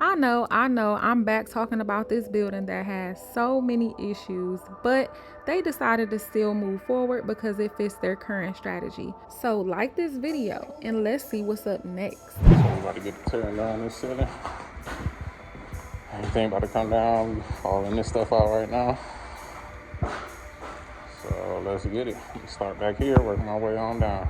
I know, I'm back talking about this building that has so many issues, but they decided to still move forward because it fits their current strategy. So like this video and let's see what's up next. So we're about to get the tearing down this ceiling. Everything about to come down. We hauling this stuff out right now. So let's get it. Start back here, work my way on down.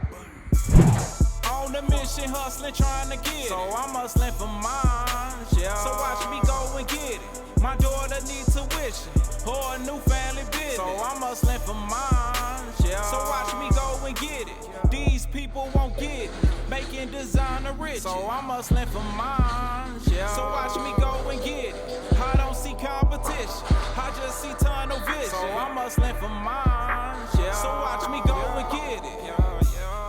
On the mission, hustling, trying to get it. So I'm hustling for mine, yeah. So watch me go and get it. My daughter needs tuition or a new family business. So I'm hustling for mine, yeah. So watch me go and get it. These people won't get it. Making designer rich. So I'm hustling for mine, yeah. So watch me go and get it. I don't see competition. I just see tunnel vision. So I'm hustling for mine, yeah. So watch me go and get it.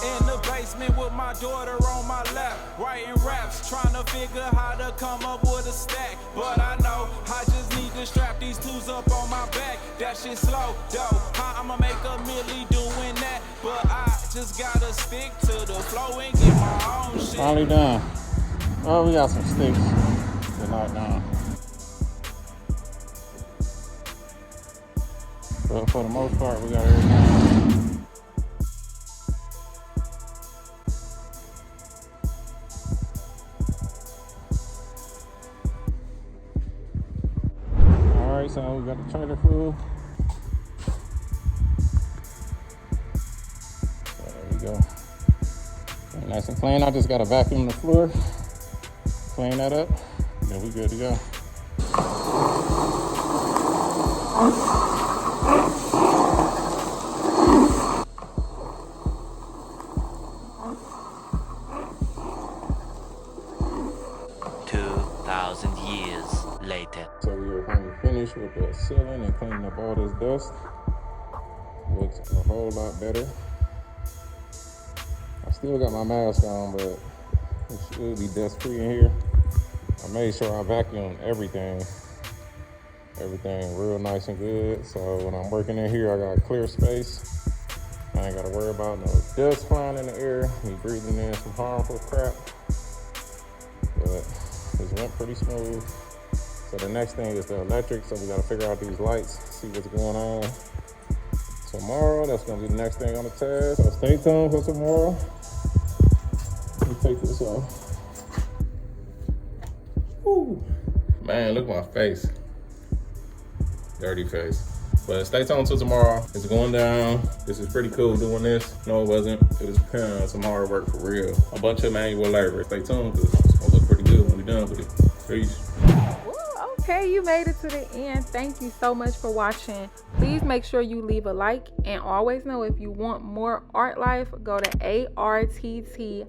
In the basement with my daughter on my lap, writing raps, trying to figure how to come up with a stack. But I know I just need to strap these tools up on my back. That shit slow, though. I'ma make a milli doing that, but I just gotta stick to the flow and get my own shit. Finally done. Oh, we got some sticks to knock down. But for the most part, we got everything. Alright, so we got the trailer full. So there we go. Okay, nice and clean. I just gotta vacuum the floor, clean that up, then we good to go. Later. So we are finally finished with the ceiling and cleaning up all this dust. Looks a whole lot better. I still got my mask on, but it should be dust free in here. I made sure I vacuumed everything real nice and good. So when I'm working in here, I got clear space. I ain't gotta worry about no dust flying in the air, me breathing in some harmful crap. But it went pretty smooth. So the next thing is the electric, so we gotta figure out these lights, see what's going on tomorrow. That's gonna be the next thing on the task. So stay tuned for tomorrow. Let me take this off. Woo. Man, look at my face. Dirty face. But stay tuned till tomorrow. It's going down. This is pretty cool doing this. No, it wasn't. It was some hard work for real. A bunch of manual labor. Stay tuned because it's gonna look pretty good when we're done with it. Peace. Okay, you made it to the end. Thank you so much for watching. Please make sure you leave a like, and always know if you want more art life, go to ARTTlife.com.